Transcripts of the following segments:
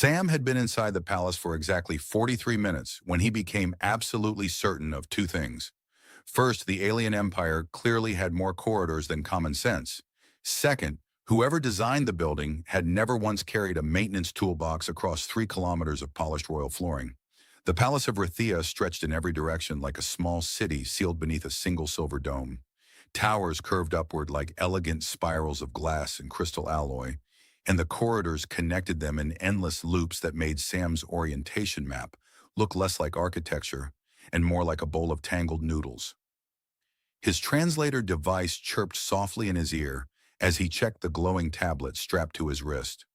Sam had been inside the palace for exactly 43 minutes when he became absolutely certain of two things. First, the alien empire clearly had more corridors than common sense. Second, whoever designed the building had never once carried a maintenance toolbox across 3 kilometers of polished royal flooring. The Palace of Rathea stretched in every direction like a small city sealed beneath a single silver dome. Towers curved upward like elegant spirals of glass and crystal alloy, and the corridors connected them in endless loops that made Sam's orientation map look less like architecture and more like a bowl of tangled noodles. His translator device chirped softly in his ear as he checked the glowing tablet strapped to his wrist.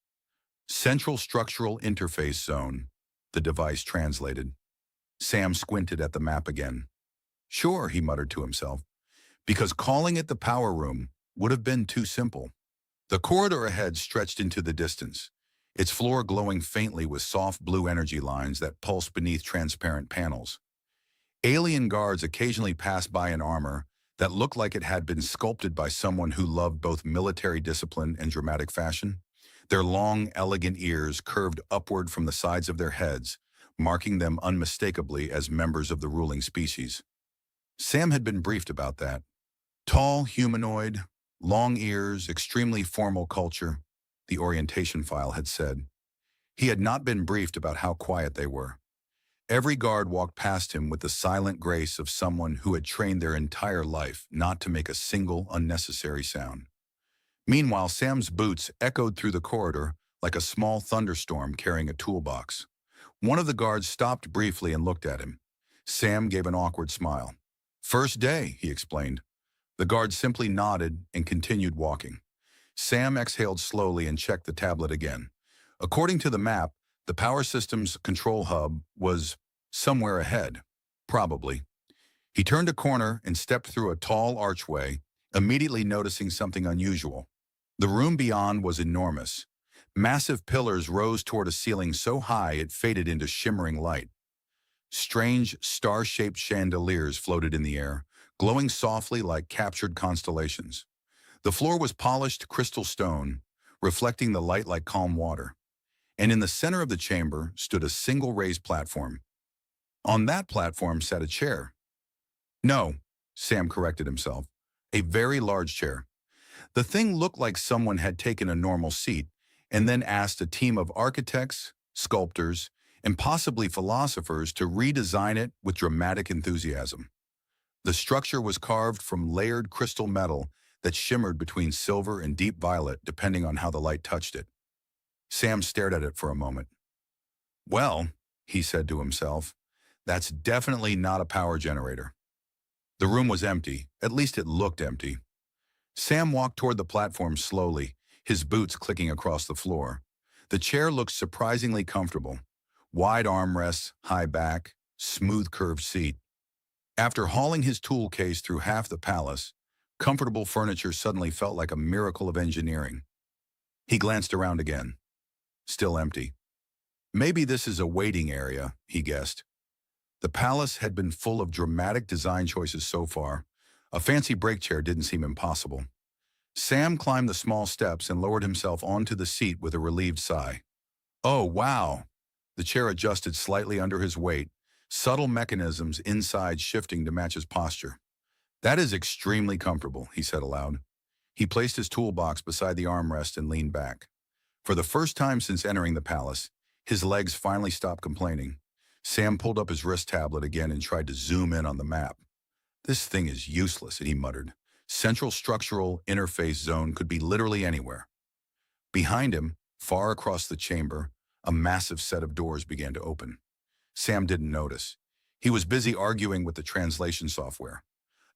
Central Structural Interface Zone, the device translated. Sam squinted at the map again. Sure, he muttered to himself, because calling it the power room would have been too simple. The corridor ahead stretched into the distance, its floor glowing faintly with soft blue energy lines that pulsed beneath transparent panels. Alien guards occasionally passed by in armor that looked like it had been sculpted by someone who loved both military discipline and dramatic fashion. Their long, elegant ears curved upward from the sides of their heads, marking them unmistakably as members of the ruling species. Sam had been briefed about that. Tall, humanoid, long ears, extremely formal culture, the orientation file had said. He had not been briefed about how quiet they were. Every guard walked past him with the silent grace of someone who had trained their entire life not to make a single unnecessary sound. Meanwhile, Sam's boots echoed through the corridor like a small thunderstorm carrying a toolbox. One of the guards stopped briefly and looked at him. Sam gave an awkward smile. "First day," he explained. The guard simply nodded and continued walking. Sam exhaled slowly and checked the tablet again. According to the map, the power system's control hub was somewhere ahead, probably. He turned a corner and stepped through a tall archway, immediately noticing something unusual. The room beyond was enormous. Massive pillars rose toward a ceiling so high it faded into shimmering light. Strange, star-shaped chandeliers floated in the air, glowing softly like captured constellations. The floor was polished crystal stone, reflecting the light like calm water. And in the center of the chamber stood a single raised platform. On that platform sat a chair. No, Sam corrected himself. A very large chair. The thing looked like someone had taken a normal seat and then asked a team of architects, sculptors, and possibly philosophers to redesign it with dramatic enthusiasm. The structure was carved from layered crystal metal that shimmered between silver and deep violet depending on how the light touched it. Sam stared at it for a moment. "Well," he said to himself, "that's definitely not a power generator." The room was empty, at least it looked empty. Sam walked toward the platform slowly, his boots clicking across the floor. The chair looked surprisingly comfortable. Wide armrests, high back, smooth curved seat. After hauling his tool case through half the palace, comfortable furniture suddenly felt like a miracle of engineering. He glanced around again. Still empty. Maybe this is a waiting area, he guessed. The palace had been full of dramatic design choices so far. A fancy brake chair didn't seem impossible. Sam climbed the small steps and lowered himself onto the seat with a relieved sigh. Oh, wow! The chair adjusted slightly under his weight, subtle mechanisms inside shifting to match his posture. "That is extremely comfortable," he said aloud. He placed his toolbox beside the armrest and leaned back. For the first time since entering the palace, his legs finally stopped complaining. Sam pulled up his wrist tablet again and tried to zoom in on the map. "This thing is useless," he muttered. Central Structural Interface Zone could be literally anywhere. Behind him, far across the chamber, a massive set of doors began to open. Sam didn't notice. He was busy arguing with the translation software.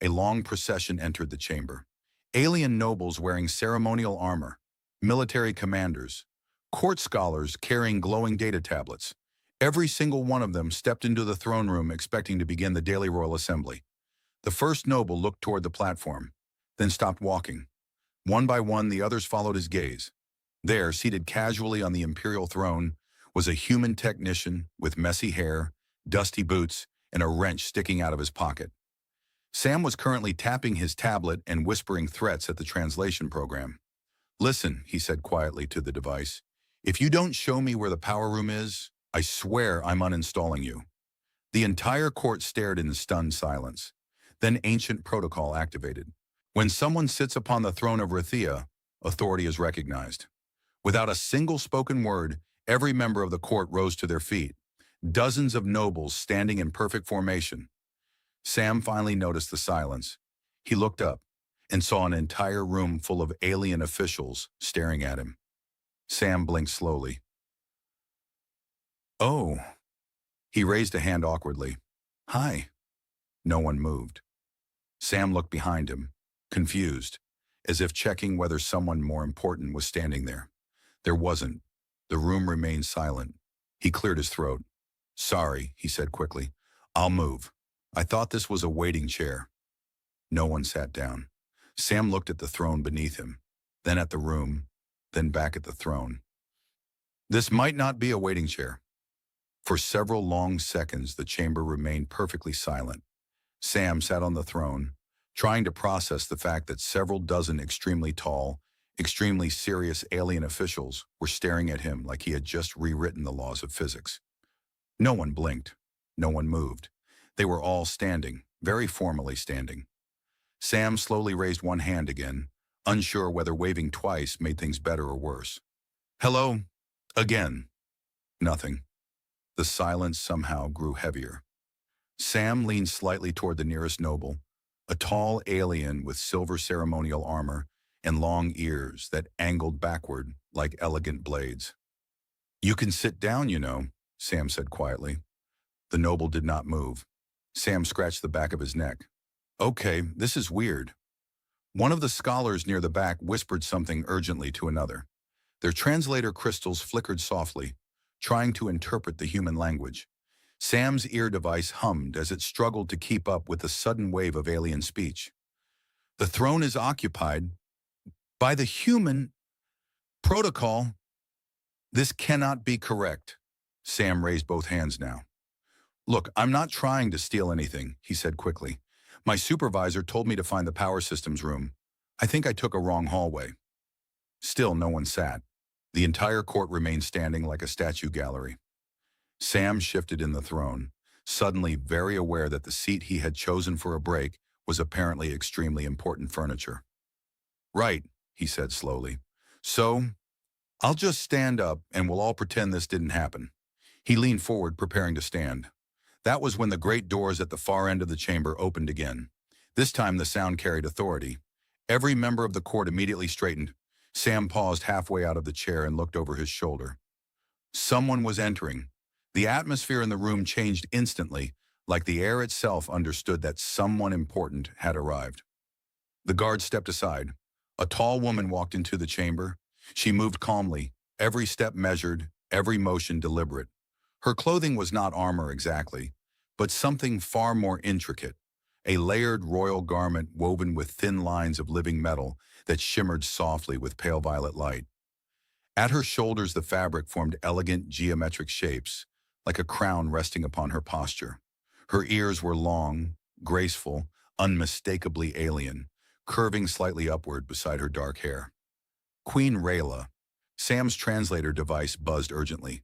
A long procession entered the chamber. Alien nobles wearing ceremonial armor, military commanders, court scholars carrying glowing data tablets. Every single one of them stepped into the throne room expecting to begin the daily royal assembly. The first noble looked toward the platform, then stopped walking. One by one, the others followed his gaze. There, seated casually on the imperial throne, was a human technician with messy hair, dusty boots, and a wrench sticking out of his pocket. Sam was currently tapping his tablet and whispering threats at the translation program. "Listen," he said quietly to the device. If you don't show me where the power room is, I swear I'm uninstalling you. The entire court stared in stunned silence. Then ancient protocol activated. When someone sits upon the throne of Rhaela, authority is recognized. Without a single spoken word, every member of the court rose to their feet, dozens of nobles standing in perfect formation. Sam finally noticed the silence. He looked up and saw an entire room full of alien officials staring at him. Sam blinked slowly. Oh, he raised a hand awkwardly. Hi. No one moved. Sam looked behind him, confused, as if checking whether someone more important was standing there. There wasn't. The room remained silent. He cleared his throat. Sorry, he said quickly. I'll move. I thought this was a waiting chair. No one sat down. Sam looked at the throne beneath him, then at the room, then back at the throne. This might not be a waiting chair. For several long seconds, the chamber remained perfectly silent. Sam sat on the throne, trying to process the fact that several dozen extremely tall, extremely serious alien officials were staring at him like he had just rewritten the laws of physics. No one blinked. No one moved. They were all standing, very formally standing. Sam slowly raised one hand again, unsure whether waving twice made things better or worse. Hello? Again. Nothing. The silence somehow grew heavier. Sam leaned slightly toward the nearest noble, a tall alien with silver ceremonial armor and long ears that angled backward like elegant blades. You can sit down, you know, Sam said quietly. The noble did not move. Sam scratched the back of his neck. Okay, this is weird. One of the scholars near the back whispered something urgently to another. Their translator crystals flickered softly, trying to interpret the human language. Sam's ear device hummed as it struggled to keep up with the sudden wave of alien speech. The throne is occupied by the human protocol. This cannot be correct. Sam raised both hands now. Look, I'm not trying to steal anything, he said quickly. My supervisor told me to find the power systems room. I think I took a wrong hallway. Still, no one sat. The entire court remained standing like a statue gallery. Sam shifted in the throne, suddenly very aware that the seat he had chosen for a break was apparently extremely important furniture. Right, he said slowly. So, I'll just stand up and we'll all pretend this didn't happen. He leaned forward, preparing to stand. That was when the great doors at the far end of the chamber opened again. This time the sound carried authority. Every member of the court immediately straightened. Sam paused halfway out of the chair and looked over his shoulder. Someone was entering. The atmosphere in the room changed instantly, like the air itself understood that someone important had arrived. The guard stepped aside. A tall woman walked into the chamber. She moved calmly, every step measured, every motion deliberate. Her clothing was not armor exactly, but something far more intricate, a layered royal garment woven with thin lines of living metal that shimmered softly with pale violet light. At her shoulders, the fabric formed elegant geometric shapes, like a crown resting upon her posture. Her ears were long, graceful, unmistakably alien, curving slightly upward beside her dark hair. Queen Rhaela. Sam's translator device buzzed urgently.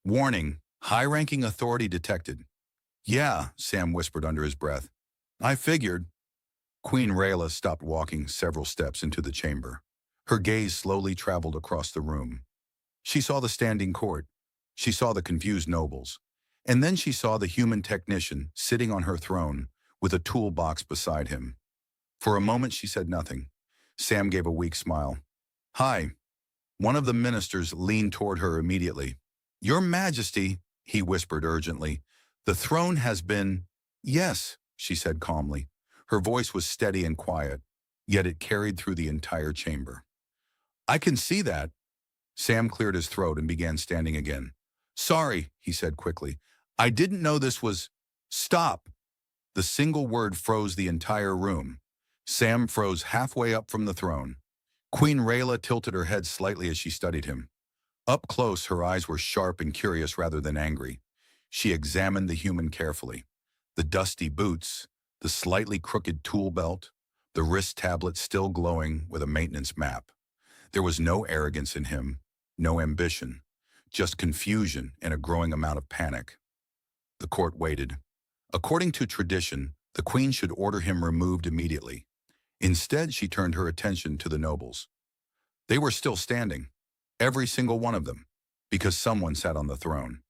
Warning, high-ranking authority detected. Yeah, Sam whispered under his breath. I figured. Queen Rhaela stopped walking several steps into the chamber. Her gaze slowly traveled across the room. She saw the standing court. She saw the confused nobles. And then she saw the human technician sitting on her throne with a toolbox beside him. For a moment, she said nothing. Sam gave a weak smile. Hi. One of the ministers leaned toward her immediately. Your Majesty, he whispered urgently, the throne has been... Yes, she said calmly. Her voice was steady and quiet, yet it carried through the entire chamber. I can see that. Sam cleared his throat and began standing again. Sorry, he said quickly. I didn't know this was... Stop. The single word froze the entire room. Sam froze halfway up from the throne. Queen Rhaela tilted her head slightly as she studied him. Up close, her eyes were sharp and curious rather than angry. She examined the human carefully. The dusty boots, the slightly crooked tool belt, the wrist tablet still glowing with a maintenance map. There was no arrogance in him, No ambition, just confusion and a growing amount of panic. The court waited. According to tradition, the queen should order him removed immediately. Instead, she turned her attention to the nobles. They were still standing, every single one of them, because someone sat on the throne.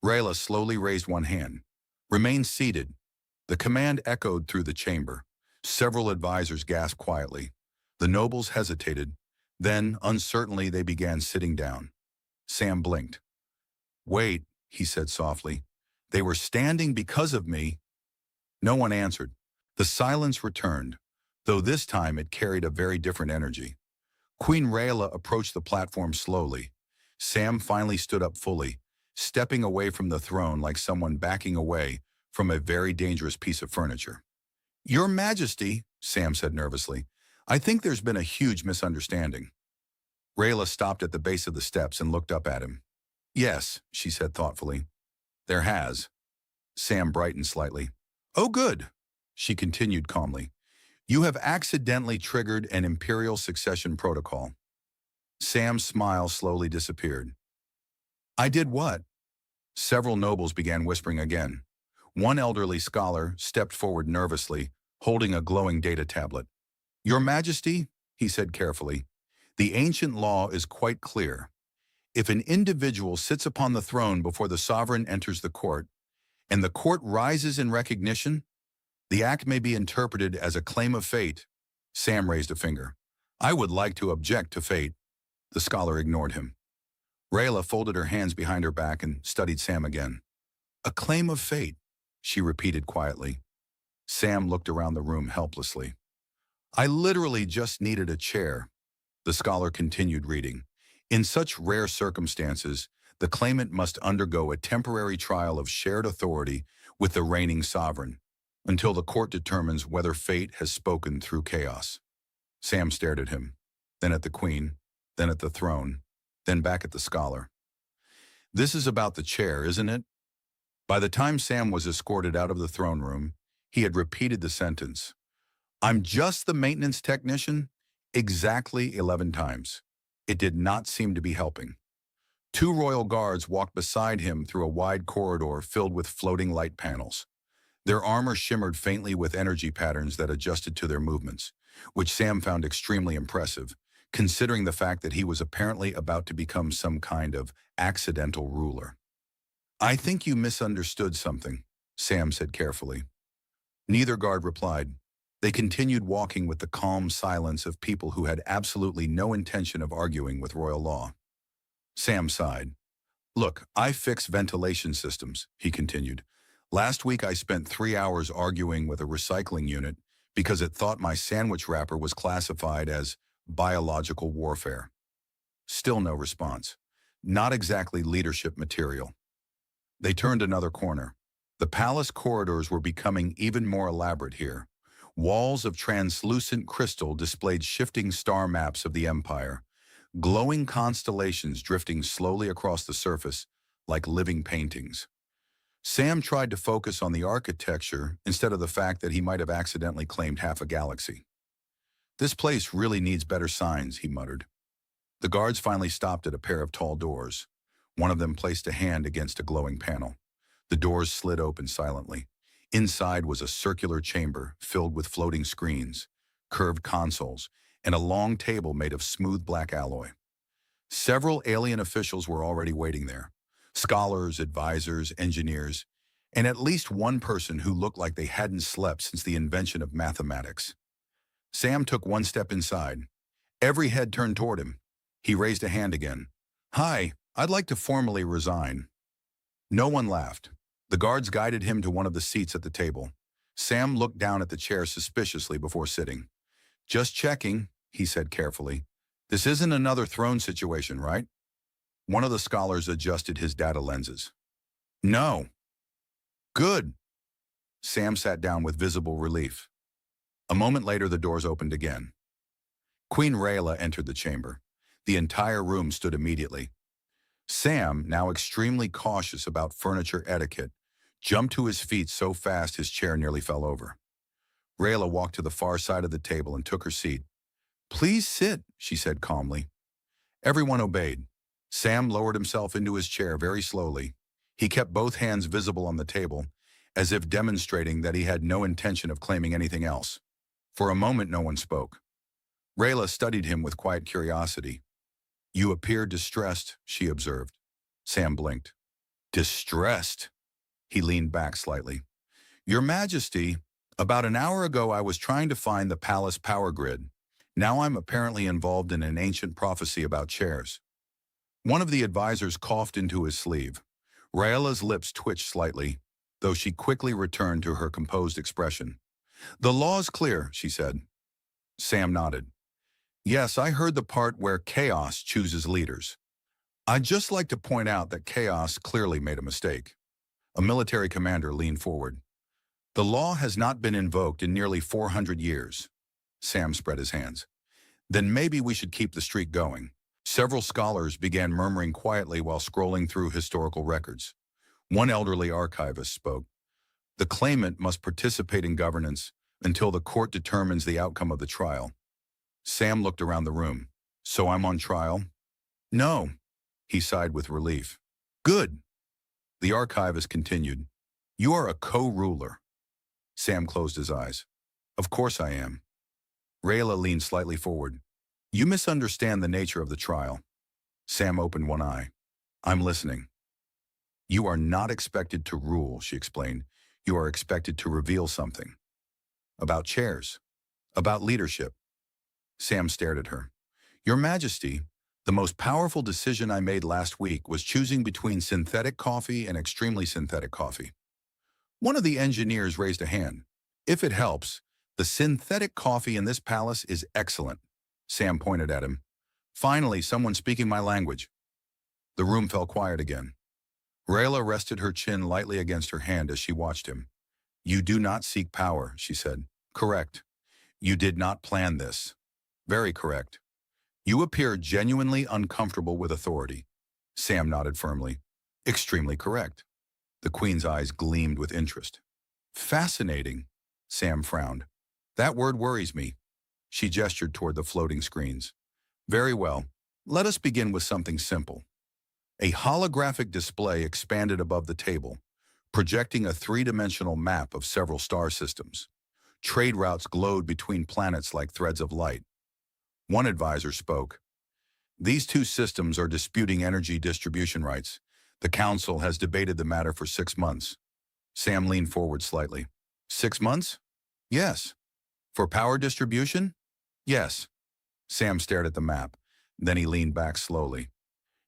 Raila slowly raised one hand. Remain seated. The command echoed through the chamber. Several advisors gasped quietly. The nobles hesitated. Then, uncertainly, they began sitting down. Sam blinked. Wait, he said softly. They were standing because of me. No one answered. The silence returned, though this time it carried a very different energy. Queen Rhaela approached the platform slowly. Sam finally stood up fully, stepping away from the throne like someone backing away from a very dangerous piece of furniture. Your Majesty, Sam said nervously, I think there's been a huge misunderstanding. Rhaela stopped at the base of the steps and looked up at him. Yes, she said thoughtfully. There has. Sam brightened slightly. Oh, good, she continued calmly. You have accidentally triggered an imperial succession protocol. Sam's smile slowly disappeared. I did what? Several nobles began whispering again. One elderly scholar stepped forward nervously, holding a glowing data tablet. Your Majesty, he said carefully, the ancient law is quite clear. If an individual sits upon the throne before the sovereign enters the court, and the court rises in recognition, the act may be interpreted as a claim of fate. Sam raised a finger. I would like to object to fate. The scholar ignored him. Raila folded her hands behind her back and studied Sam again. A claim of fate, she repeated quietly. Sam looked around the room helplessly. I literally just needed a chair. The scholar continued reading. In such rare circumstances, the claimant must undergo a temporary trial of shared authority with the reigning sovereign, until the court determines whether fate has spoken through chaos. Sam stared at him, then at the queen, then at the throne, then back at the scholar. This is about the chair, isn't it? By the time Sam was escorted out of the throne room, he had repeated the sentence, I'm just the maintenance technician, exactly 11 times. It did not seem to be helping. Two royal guards walked beside him through a wide corridor filled with floating light panels. Their armor shimmered faintly with energy patterns that adjusted to their movements, which Sam found extremely impressive, considering the fact that he was apparently about to become some kind of accidental ruler. I think you misunderstood something, Sam said carefully. Neither guard replied. They continued walking with the calm silence of people who had absolutely no intention of arguing with royal law. Sam sighed. Look, I fix ventilation systems, he continued. Last week I spent 3 hours arguing with a recycling unit because it thought my sandwich wrapper was classified as biological warfare. Still no response. Not exactly leadership material. They turned another corner. The palace corridors were becoming even more elaborate here. Walls of translucent crystal displayed shifting star maps of the empire, glowing constellations drifting slowly across the surface like living paintings. Sam tried to focus on the architecture instead of the fact that he might have accidentally claimed half a galaxy. This place really needs better signs, he muttered. The guards finally stopped at a pair of tall doors. One of them placed a hand against a glowing panel. The doors slid open silently. Inside was a circular chamber filled with floating screens, curved consoles, and a long table made of smooth black alloy. Several alien officials were already waiting there. Scholars, advisors, engineers, and at least one person who looked like they hadn't slept since the invention of mathematics. Sam took one step inside. Every head turned toward him. He raised a hand again. Hi, I'd like to formally resign. No one laughed. The guards guided him to one of the seats at the table. Sam looked down at the chair suspiciously before sitting. Just checking, he said carefully. This isn't another throne situation, right? One of the scholars adjusted his data lenses. No. Good. Sam sat down with visible relief. A moment later, the doors opened again. Queen Rhaela entered the chamber. The entire room stood immediately. Sam, now extremely cautious about furniture etiquette, jumped to his feet so fast his chair nearly fell over. Raila walked to the far side of the table and took her seat. Please sit, she said calmly. Everyone obeyed. Sam lowered himself into his chair very slowly. He kept both hands visible on the table, as if demonstrating that he had no intention of claiming anything else. For a moment, no one spoke. Raila studied him with quiet curiosity. "You appear distressed," she observed. Sam blinked. "Distressed?" He leaned back slightly. "Your Majesty, about an hour ago I was trying to find the palace power grid. Now I'm apparently involved in an ancient prophecy about chairs." One of the advisors coughed into his sleeve. Raila's lips twitched slightly, though she quickly returned to her composed expression. "The law's clear," she said. Sam nodded. "Yes, I heard the part where chaos chooses leaders. I'd just like to point out that chaos clearly made a mistake." A military commander leaned forward. "The law has not been invoked in nearly 400 years. Sam spread his hands. "Then maybe we should keep the streak going." Several scholars began murmuring quietly while scrolling through historical records. One elderly archivist spoke. "The claimant must participate in governance until the court determines the outcome of the trial." Sam looked around the room. "So I'm on trial?" "No," he sighed with relief. "Good." The archivist continued. "You are a co-ruler." Sam closed his eyes. "Of course I am." Raila leaned slightly forward. "You misunderstand the nature of the trial." Sam opened one eye. "I'm listening." "You are not expected to rule," she explained. "You are expected to reveal something. About chairs. About leadership." Sam stared at her. "Your Majesty, the most powerful decision I made last week was choosing between synthetic coffee and extremely synthetic coffee." One of the engineers raised a hand. "If it helps, the synthetic coffee in this palace is excellent." Sam pointed at him. "Finally, someone speaking my language." The room fell quiet again. Raila rested her chin lightly against her hand as she watched him. "You do not seek power," she said. "Correct. You did not plan this." "Very correct." "You appear genuinely uncomfortable with authority." Sam nodded firmly. "Extremely correct." The Queen's eyes gleamed with interest. "Fascinating." Sam frowned. "That word worries me." She gestured toward the floating screens. "Very well. Let us begin with something simple." A holographic display expanded above the table, projecting a three-dimensional map of several star systems. Trade routes glowed between planets like threads of light. One advisor spoke. "These two systems are disputing energy distribution rights. The Council has debated the matter for 6 months." Sam leaned forward slightly. 6 months? "Yes." "For power distribution?" "Yes." Sam stared at the map. Then he leaned back slowly.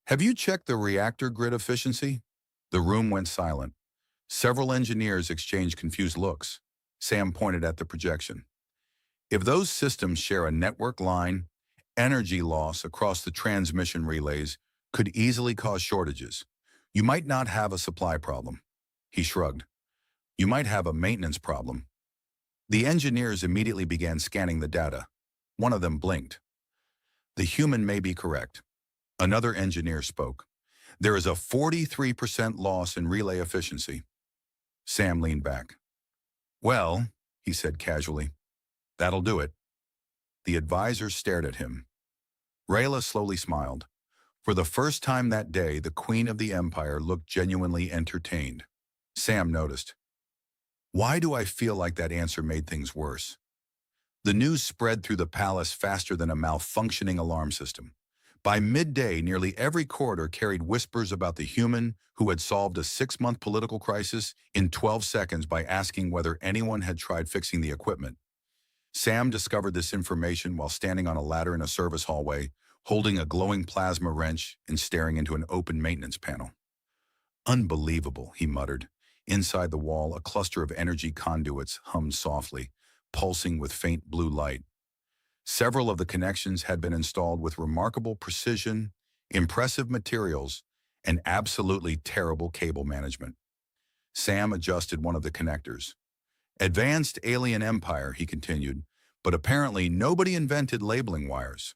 "Have you checked the reactor grid efficiency?" The room went silent. Several engineers exchanged confused looks. Sam pointed at the projection. "If those systems share a network line, energy loss across the transmission relays could easily cause shortages. You might not have a supply problem." He shrugged. "You might have a maintenance problem." The engineers immediately began scanning the data. One of them blinked. "The human may be correct." Another engineer spoke. "There is a 43% loss in relay efficiency." Sam leaned back. "Well," he said casually, "that'll do it." The advisors stared at him. Raila slowly smiled. For the first time that day, the Queen of the Empire looked genuinely entertained. Sam noticed. "Why do I feel like that answer made things worse?" The news spread through the palace faster than a malfunctioning alarm system. By midday, nearly every corridor carried whispers about the human who had solved a 6-month political crisis in 12 seconds by asking whether anyone had tried fixing the equipment. Sam discovered this information while standing on a ladder in a service hallway, holding a glowing plasma wrench and staring into an open maintenance panel. "Unbelievable," he muttered. Inside the wall, a cluster of energy conduits hummed softly, pulsing with faint blue light. Several of the connections had been installed with remarkable precision, impressive materials, and absolutely terrible cable management. Sam adjusted one of the connectors. "Advanced alien empire," he continued, "but apparently nobody invented labeling wires."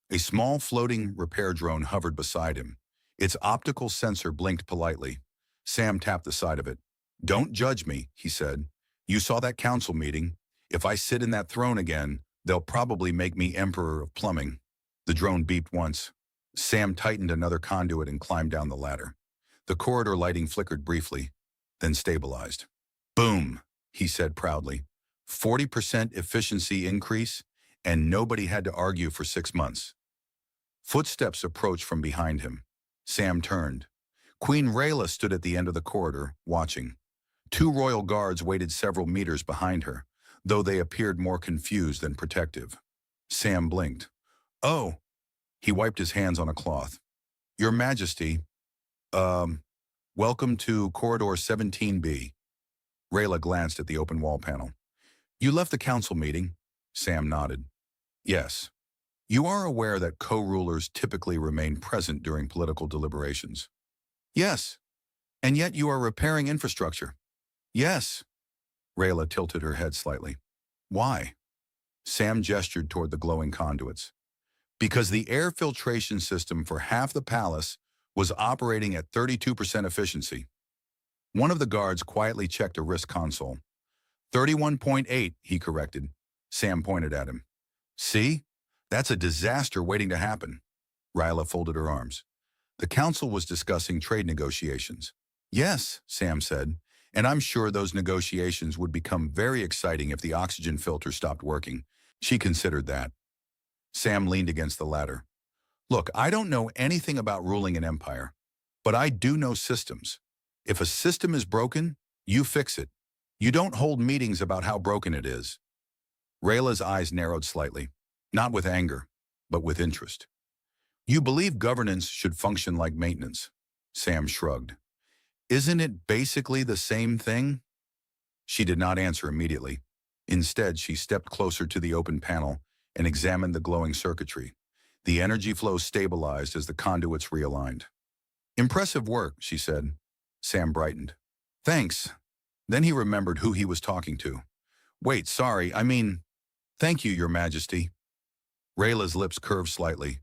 A small floating repair drone hovered beside him. Its optical sensor blinked politely. Sam tapped the side of it. "Don't judge me," he said. "You saw that council meeting. If I sit in that throne again, they'll probably make me Emperor of Plumbing." The drone beeped once. Sam tightened another conduit and climbed down the ladder. The corridor lighting flickered briefly, then stabilized. Boom, he said proudly. 40% efficiency increase, and nobody had to argue for 6 months. Footsteps approached from behind him. Sam turned. Queen Rhaela stood at the end of the corridor, watching. Two royal guards waited several meters behind her, though they appeared more confused than protective. Sam blinked. Oh, he wiped his hands on a cloth. Your Majesty, welcome to Corridor 17B. Raila glanced at the open wall panel. You left the council meeting? Sam nodded. Yes. You are aware that co-rulers typically remain present during political deliberations? Yes. And yet you are repairing infrastructure? Yes. Raila tilted her head slightly. Why? Sam gestured toward the glowing conduits. Because the air filtration system for half the palace was operating at 32% efficiency. One of the guards quietly checked a wrist console. 31.8, he corrected. Sam pointed at him. See? That's a disaster waiting to happen. Raila folded her arms. The council was discussing trade negotiations. Yes, Sam said, and I'm sure those negotiations would become very exciting if the oxygen filter stopped working. She considered that. Sam leaned against the ladder. Look, I don't know anything about ruling an empire, but I do know systems. If a system is broken, you fix it. You don't hold meetings about how broken it is. Rayla's eyes narrowed slightly, not with anger, but with interest. You believe governance should function like maintenance. Sam shrugged. Isn't it basically the same thing? She did not answer immediately. Instead, she stepped closer to the open panel and examined the glowing circuitry. The energy flow stabilized as the conduits realigned. Impressive work, she said. Sam brightened. Thanks. Then he remembered who he was talking to. Wait, sorry, thank you, Your Majesty. Rayla's lips curved slightly.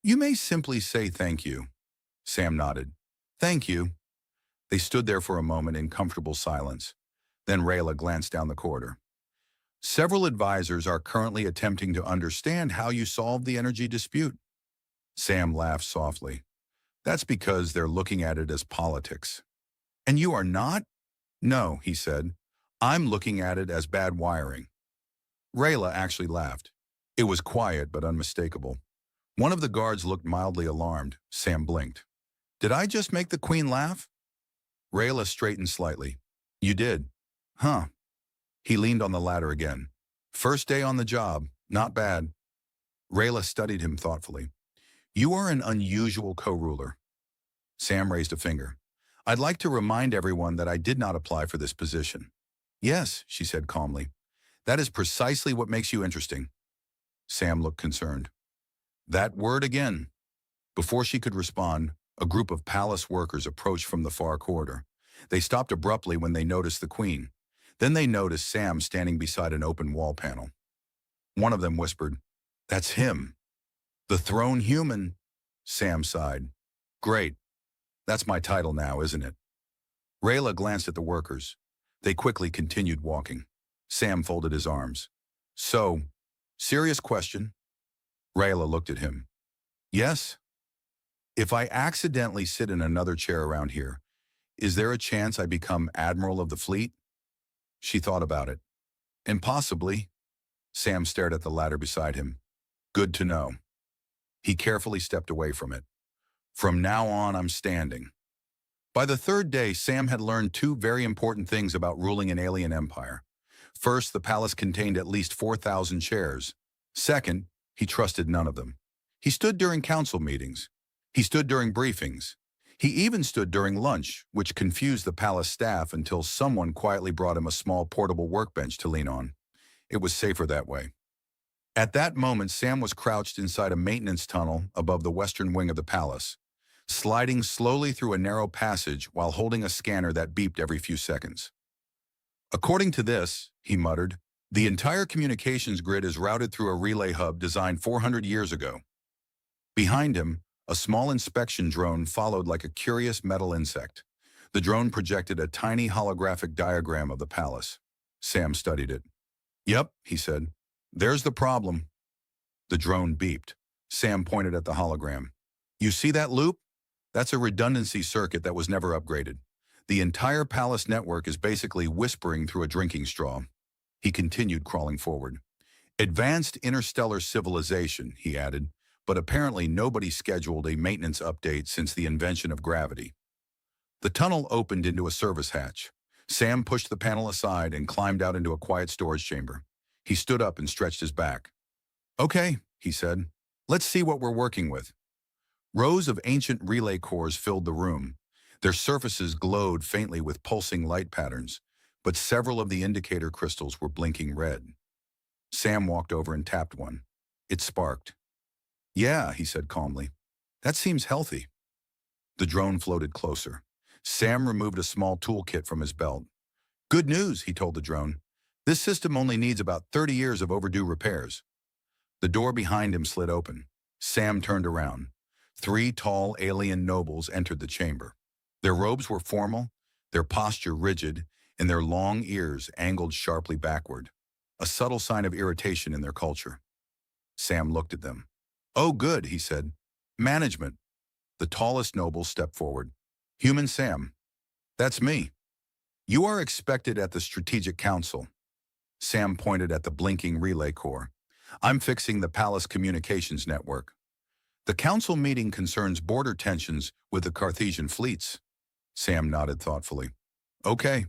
You may simply say thank you. Sam nodded. Thank you. They stood there for a moment in comfortable silence. Then Raila glanced down the corridor. Several advisors are currently attempting to understand how you solved the energy dispute. Sam laughed softly. That's because they're looking at it as politics. And you are not? No, he said. I'm looking at it as bad wiring. Raila actually laughed. It was quiet but unmistakable. One of the guards looked mildly alarmed. Sam blinked. Did I just make the queen laugh? Raila straightened slightly. You did. Huh. He leaned on the ladder again. First day on the job. Not bad. Raila studied him thoughtfully. You are an unusual co-ruler. Sam raised a finger. I'd like to remind everyone that I did not apply for this position. Yes, she said calmly. That is precisely what makes you interesting. Sam looked concerned. That word again. Before she could respond, a group of palace workers approached from the far corridor. They stopped abruptly when they noticed the queen. Then they noticed Sam standing beside an open wall panel. One of them whispered, That's him. The throne human. Sam sighed. Great. That's my title now, isn't it? Raila glanced at the workers. They quickly continued walking. Sam folded his arms. So, serious question. Raila looked at him. Yes? If I accidentally sit in another chair around here, is there a chance I become admiral of the fleet? She thought about it. Impossibly. Sam stared at the ladder beside him. Good to know. He carefully stepped away from it. From now on, I'm standing. By the third day, Sam had learned two very important things about ruling an alien empire. First, the palace contained at least 4,000 chairs. Second, he trusted none of them. He stood during council meetings. He stood during briefings. He even stood during lunch, which confused the palace staff until someone quietly brought him a small portable workbench to lean on. It was safer that way. At that moment, Sam was crouched inside a maintenance tunnel above the western wing of the palace, sliding slowly through a narrow passage while holding a scanner that beeped every few seconds. According to this, he muttered, the entire communications grid is routed through a relay hub designed 400 years ago. Behind him, a small inspection drone followed like a curious metal insect. The drone projected a tiny holographic diagram of the palace. Sam studied it. Yep, he said. There's the problem. The drone beeped. Sam pointed at the hologram. You see that loop? That's a redundancy circuit that was never upgraded. The entire palace network is basically whispering through a drinking straw. He continued crawling forward. Advanced interstellar civilization, he added, but apparently nobody scheduled a maintenance update since the invention of gravity. The tunnel opened into a service hatch. Sam pushed the panel aside and climbed out into a quiet storage chamber. He stood up and stretched his back. Okay, he said. Let's see what we're working with. Rows of ancient relay cores filled the room. Their surfaces glowed faintly with pulsing light patterns, but several of the indicator crystals were blinking red. Sam walked over and tapped one. It sparked. Yeah, he said calmly. That seems healthy. The drone floated closer. Sam removed a small toolkit from his belt. Good news, he told the drone. This system only needs about 30 years of overdue repairs. The door behind him slid open. Sam turned around. 3 tall alien nobles entered the chamber. Their robes were formal, their posture rigid, and their long ears angled sharply backward, a subtle sign of irritation in their culture. Sam looked at them. Oh, good, he said. Management. The tallest noble stepped forward. Human Sam. That's me. You are expected at the Strategic Council. Sam pointed at the blinking relay core. I'm fixing the palace communications network. The council meeting concerns border tensions with the Cartesian fleets. Sam nodded thoughtfully. Okay.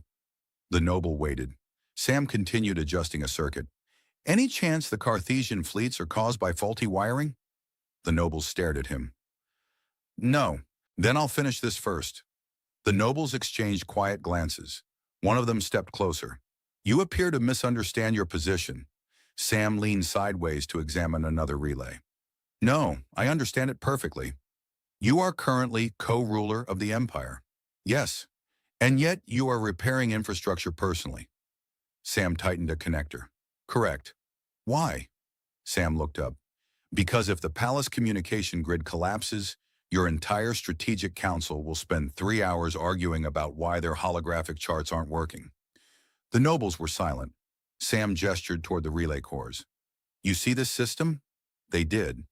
The noble waited. Sam continued adjusting a circuit. Any chance the Cartesian fleets are caused by faulty wiring? The nobles stared at him. No. Then I'll finish this first. The nobles exchanged quiet glances. One of them stepped closer. You appear to misunderstand your position. Sam leaned sideways to examine another relay. No, I understand it perfectly. You are currently co-ruler of the empire. Yes, and yet you are repairing infrastructure personally. Sam tightened a connector. Correct. Why? Sam looked up. Because if the palace communication grid collapses, your entire strategic council will spend 3 hours arguing about why their holographic charts aren't working. The nobles were silent. Sam gestured toward the relay cores. You see this system? They did.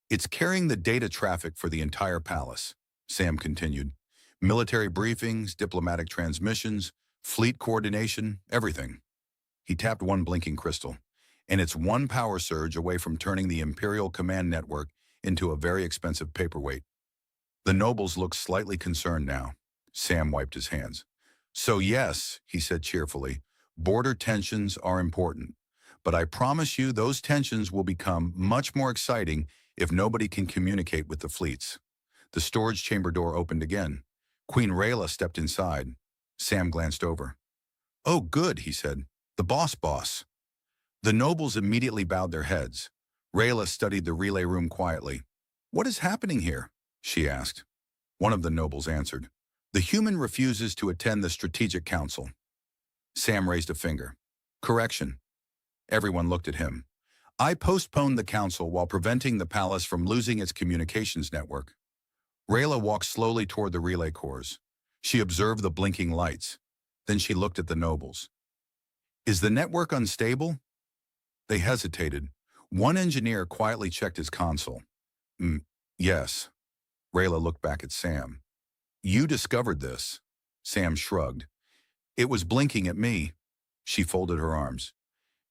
It's carrying the data traffic for the entire palace, Sam continued. Military briefings, diplomatic transmissions, fleet coordination, everything. He tapped one blinking crystal, and it's one power surge away from turning the Imperial Command Network into a very expensive paperweight. The nobles looked slightly concerned now. Sam wiped his hands. So yes, he said cheerfully, border tensions are important. But I promise you those tensions will become much more exciting if nobody can communicate with the fleets. The storage chamber door opened again. Queen Rhaela stepped inside. Sam glanced over. Oh, good, he said. The boss. The nobles immediately bowed their heads. Raila studied the relay room quietly. What is happening here? She asked. One of the nobles answered. The human refuses to attend the Strategic Council. Sam raised a finger. Correction. Everyone looked at him. I postponed the council while preventing the palace from losing its communications network. Raila walked slowly toward the relay cores. She observed the blinking lights. Then she looked at the nobles. Is the network unstable? They hesitated. One engineer quietly checked his console. Yes. Raila looked back at Sam. You discovered this. Sam shrugged. It was blinking at me. She folded her arms.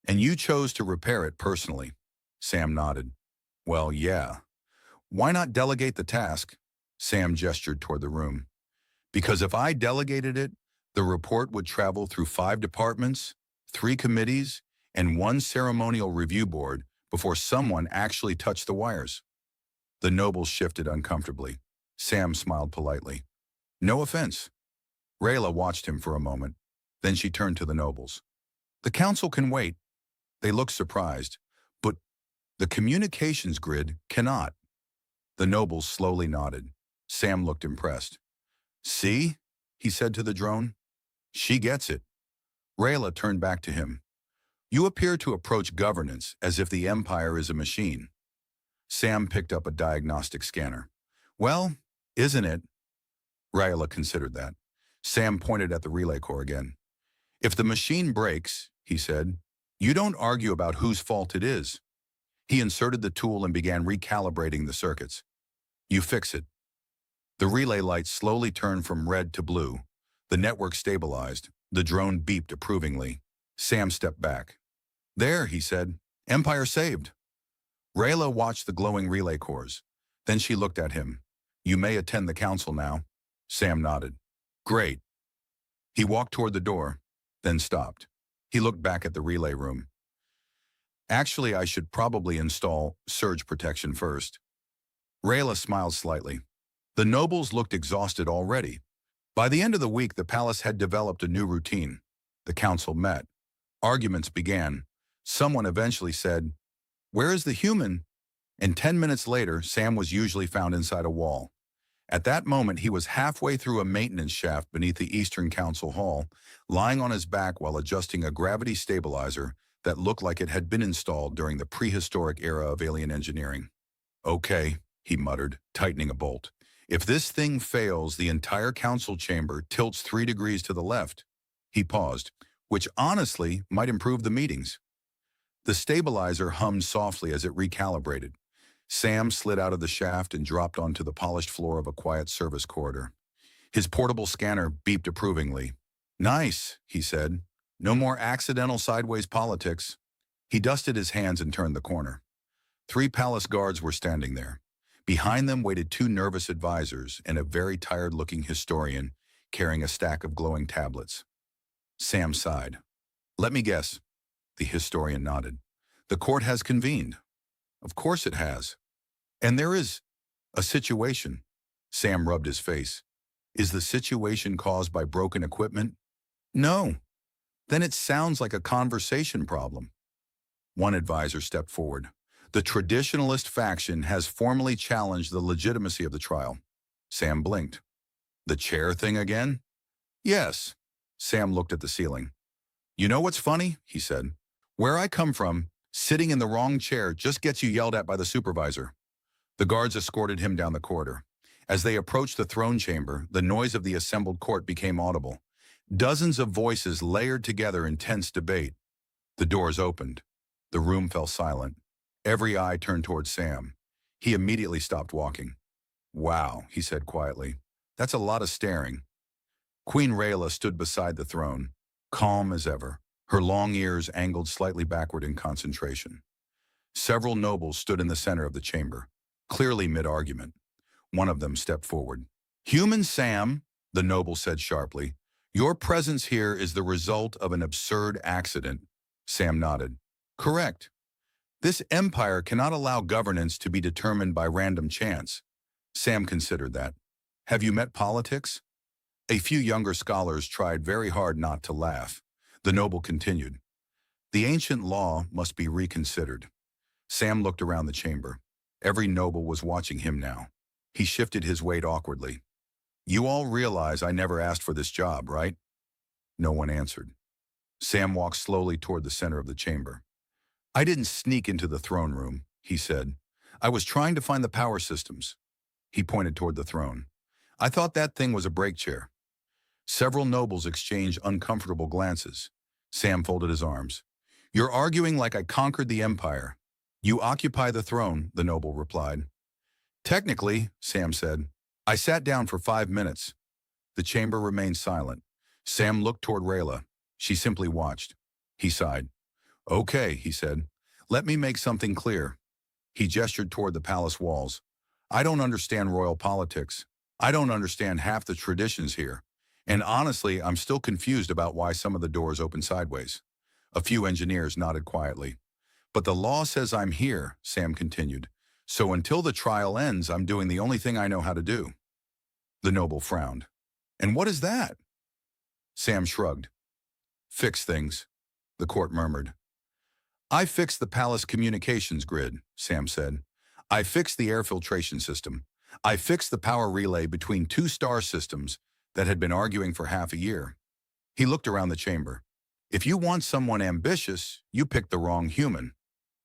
And you chose to repair it personally. Sam nodded. Well, yeah. Why not delegate the task? Sam gestured toward the room. Because if I delegated it, the report would travel through 5 departments, 3 committees, and 1 ceremonial review board before someone actually touched the wires. The nobles shifted uncomfortably. Sam smiled politely. No offense. Raila watched him for a moment. Then she turned to the nobles. The council can wait. They looked surprised. But the communications grid cannot. The nobles slowly nodded. Sam looked impressed. See? He said to the drone. She gets it. Raila turned back to him. You appear to approach governance as if the empire is a machine. Sam picked up a diagnostic scanner. Well, isn't it? Raila considered that. Sam pointed at the relay core again. If the machine breaks, he said, you don't argue about whose fault it is. He inserted the tool and began recalibrating the circuits. You fix it. The relay lights slowly turned from red to blue. The network stabilized. The drone beeped approvingly. Sam stepped back. There, he said. Empire saved. Raila watched the glowing relay cores. Then she looked at him. You may attend the council now. Sam nodded. Great. He walked toward the door, then stopped. He looked back at the relay room. Actually, I should probably install surge protection first. Raila smiled slightly. The nobles looked exhausted already. By the end of the week, the palace had developed a new routine. The council met. Arguments began. Someone eventually said, "Where is the human?" And 10 minutes later, Sam was usually found inside a wall. At that moment, he was halfway through a maintenance shaft beneath the Eastern Council Hall, lying on his back while adjusting a gravity stabilizer that looked like it had been installed during the prehistoric era of alien engineering. Okay, he muttered, tightening a bolt. If this thing fails, the entire council chamber tilts 3 degrees to the left. He paused, which honestly might improve the meetings. The stabilizer hummed softly as it recalibrated. Sam slid out of the shaft and dropped onto the polished floor of a quiet service corridor. His portable scanner beeped approvingly. Nice, he said. No more accidental sideways politics. He dusted his hands and turned the corner. 3 palace guards were standing there. Behind them waited 2 nervous advisors and a very tired-looking historian carrying a stack of glowing tablets. Sam sighed. Let me guess. The historian nodded. The court has convened. Of course it has. And there is a situation. Sam rubbed his face. Is the situation caused by broken equipment? No. Then it sounds like a conversation problem. One advisor stepped forward. The traditionalist faction has formally challenged the legitimacy of the trial. Sam blinked. The chair thing again? Yes. Sam looked at the ceiling. You know what's funny? He said. Where I come from, sitting in the wrong chair just gets you yelled at by the supervisor. The guards escorted him down the corridor. As they approached the throne chamber, the noise of the assembled court became audible. Dozens of voices layered together in tense debate. The doors opened. The room fell silent. Every eye turned toward Sam. He immediately stopped walking. Wow, he said quietly. That's a lot of staring. Queen Rhaela stood beside the throne, calm as ever, her long ears angled slightly backward in concentration. Several nobles stood in the center of the chamber, clearly mid-argument. One of them stepped forward. Human Sam, the noble said sharply, your presence here is the result of an absurd accident. Sam nodded. Correct. This empire cannot allow governance to be determined by random chance. Sam considered that. Have you met politics? A few younger scholars tried very hard not to laugh. The noble continued. The ancient law must be reconsidered. Sam looked around the chamber. Every noble was watching him now. He shifted his weight awkwardly. You all realize I never asked for this job, right? No one answered. Sam walked slowly toward the center of the chamber. I didn't sneak into the throne room, he said. I was trying to find the power systems. He pointed toward the throne. I thought that thing was a brake chair. Several nobles exchanged uncomfortable glances. Sam folded his arms. You're arguing like I conquered the empire. You occupy the throne, the noble replied. Technically, Sam said. I sat down for 5 minutes. The chamber remained silent. Sam looked toward Raila. She simply watched. He sighed. Okay, he said. Let me make something clear. He gestured toward the palace walls. I don't understand royal politics. I don't understand half the traditions here. And honestly, I'm still confused about why some of the doors open sideways. A few engineers nodded quietly. But the law says I'm here, Sam continued. So until the trial ends, I'm doing the only thing I know how to do. The noble frowned. And what is that? Sam shrugged. Fix things, the court murmured. I fixed the palace communications grid, Sam said. I fixed the air filtration system. I fixed the power relay between 2 star systems that had been arguing for half a year. He looked around the chamber. If you want someone ambitious, you picked the wrong human.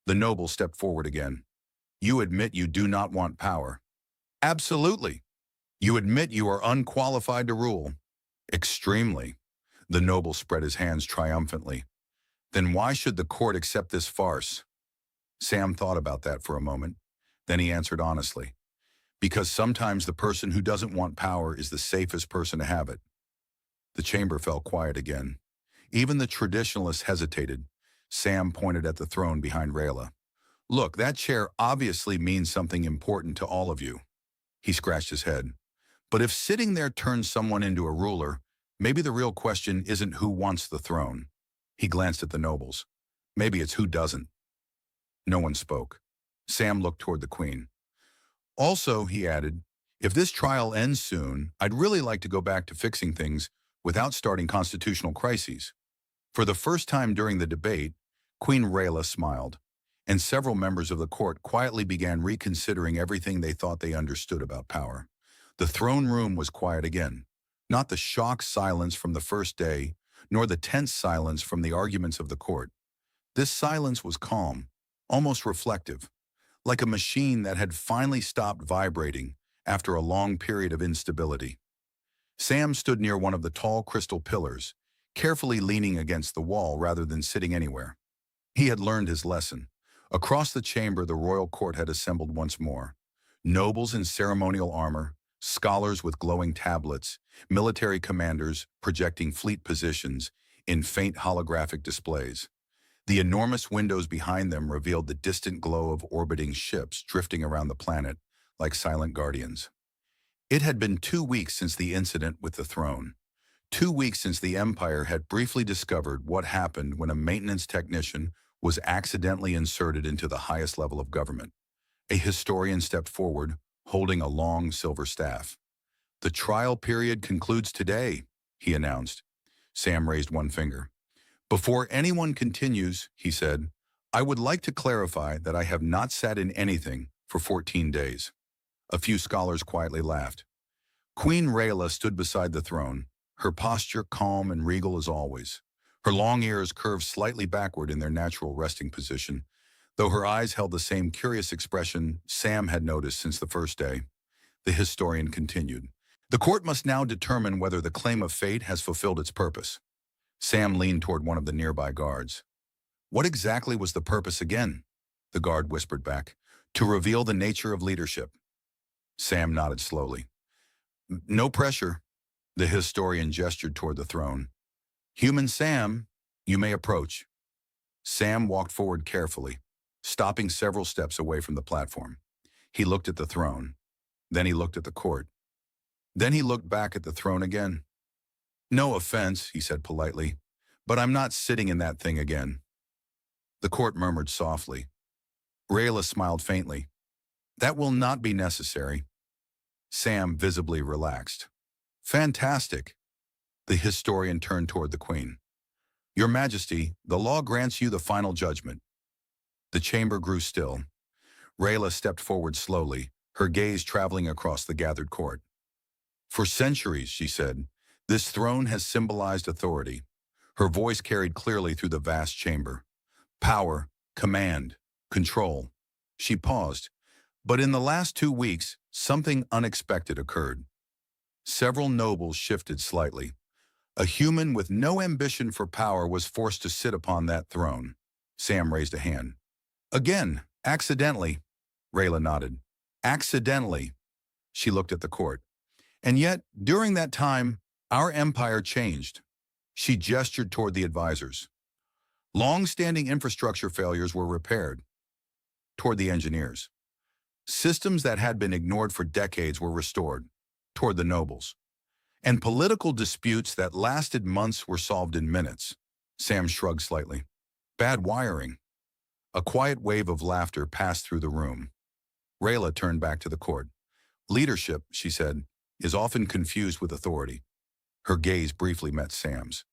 The noble stepped forward again. You admit you do not want power. Absolutely. You admit you are unqualified to rule. Extremely. The noble spread his hands triumphantly. Then why should the court accept this farce? Sam thought about that for a moment. Then he answered honestly. Because sometimes the person who doesn't want power is the safest person to have it. The chamber fell quiet again. Even the traditionalists hesitated. Sam pointed at the throne behind Raila. Look, that chair obviously means something important to all of you. He scratched his head. But if sitting there turns someone into a ruler, maybe the real question isn't who wants the throne. He glanced at the nobles. Maybe it's who doesn't. No one spoke. Sam looked toward the queen. Also, he added, if this trial ends soon, I'd really like to go back to fixing things without starting constitutional crises. For the first time during the debate, Queen Rhaela smiled, and several members of the court quietly began reconsidering everything they thought they understood about power. The throne room was quiet again, not the shocked silence from the first day, nor the tense silence from the arguments of the court. This silence was calm, almost reflective, like a machine that had finally stopped vibrating after a long period of instability. Sam stood near one of the tall crystal pillars, carefully leaning against the wall rather than sitting anywhere. He had learned his lesson. Across the chamber, the royal court had assembled once more. Nobles in ceremonial armor, scholars with glowing tablets, military commanders projecting fleet positions in faint holographic displays. The enormous windows behind them revealed the distant glow of orbiting ships drifting around the planet like silent guardians. It had been 2 weeks since the incident with the throne. 2 weeks since the Empire had briefly discovered what happened when a maintenance technician was accidentally inserted into the highest level of government. A historian stepped forward, holding a long silver staff. The trial period concludes today, he announced. Sam raised one finger. Before anyone continues, he said, I would like to clarify that I have not sat in anything for 14 days. A few scholars quietly laughed. Queen Rhaela stood beside the throne, her posture calm and regal as always. Her long ears curved slightly backward in their natural resting position, though her eyes held the same curious expression Sam had noticed since the first day. The historian continued. The court must now determine whether the claim of fate has fulfilled its purpose. Sam leaned toward one of the nearby guards. What exactly was the purpose again? The guard whispered back. To reveal the nature of leadership. Sam nodded slowly. No pressure. The historian gestured toward the throne. Human Sam, you may approach. Sam walked forward carefully, stopping several steps away from the platform. He looked at the throne. Then he looked at the court. Then he looked back at the throne again. No offense, he said politely, but I'm not sitting in that thing again. The court murmured softly. Raila smiled faintly. That will not be necessary. Sam visibly relaxed. Fantastic. The historian turned toward the queen. Your Majesty, the law grants you the final judgment. The chamber grew still. Raila stepped forward slowly, her gaze traveling across the gathered court. For centuries, she said, this throne has symbolized authority. Her voice carried clearly through the vast chamber. Power, command, control. She paused. But in the last 2 weeks, something unexpected occurred. Several nobles shifted slightly. A human with no ambition for power was forced to sit upon that throne. Sam raised a hand. Again, accidentally. Raila nodded. Accidentally. She looked at the court. And yet, during that time, our empire changed. She gestured toward the advisors. Long-standing infrastructure failures were repaired. Toward the engineers. Systems that had been ignored for decades were restored. Toward the nobles. And political disputes that lasted months were solved in minutes. Sam shrugged slightly. Bad wiring. A quiet wave of laughter passed through the room. Raila turned back to the court. Leadership, she said, is often confused with authority. Her gaze briefly met Sam's.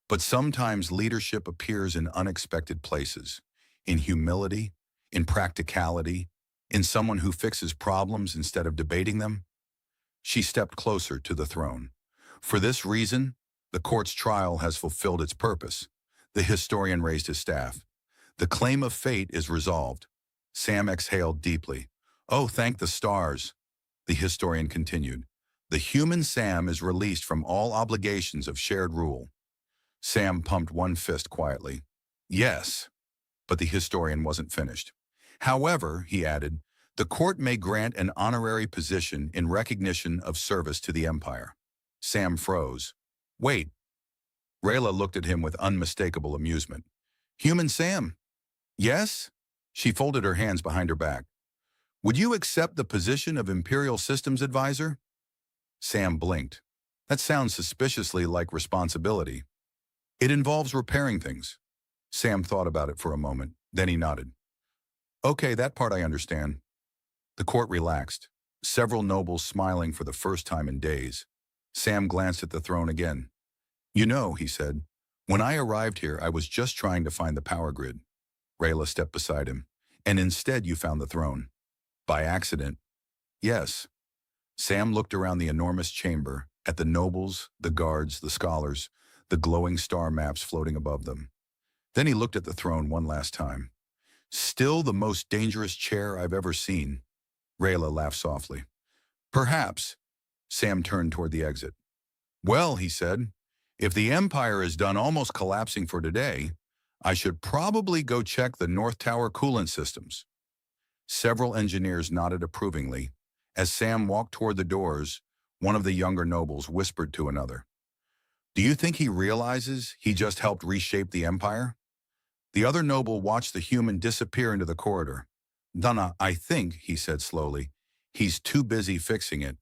But sometimes leadership appears in unexpected places, in humility, in practicality, in someone who fixes problems instead of debating them. She stepped closer to the throne. For this reason, the court's trial has fulfilled its purpose. The historian raised his staff. The claim of fate is resolved. Sam exhaled deeply. Oh, thank the stars. The historian continued. The human Sam is released from all obligations of shared rule. Sam pumped one fist quietly. Yes, but the historian wasn't finished. However, he added, The court may grant an honorary position in recognition of service to the empire. Sam froze. Wait. Raila looked at him with unmistakable amusement. Human Sam? Yes? She folded her hands behind her back. Would you accept the position of Imperial Systems Advisor? Sam blinked. That sounds suspiciously like responsibility. It involves repairing things. Sam thought about it for a moment, then he nodded. Okay, that part I understand. The court relaxed, several nobles smiling for the first time in days. Sam glanced at the throne again. You know, he said, when I arrived here, I was just trying to find the power grid. Raila stepped beside him. And instead you found the throne. By accident. Yes. Sam looked around the enormous chamber, at the nobles, the guards, the scholars, the glowing star maps floating above them. Then he looked at the throne one last time. Still the most dangerous chair I've ever seen. Raila laughed softly. Perhaps. Sam turned toward the exit. Well, he said, if the Empire is done almost collapsing for today, I should probably go check the North Tower coolant systems. Several engineers nodded approvingly. As Sam walked toward the doors, one of the younger nobles whispered to another. Do you think he realizes he just helped reshape the Empire? The other noble watched the human disappear into the corridor. Donna, I think, he said slowly, he's too busy fixing it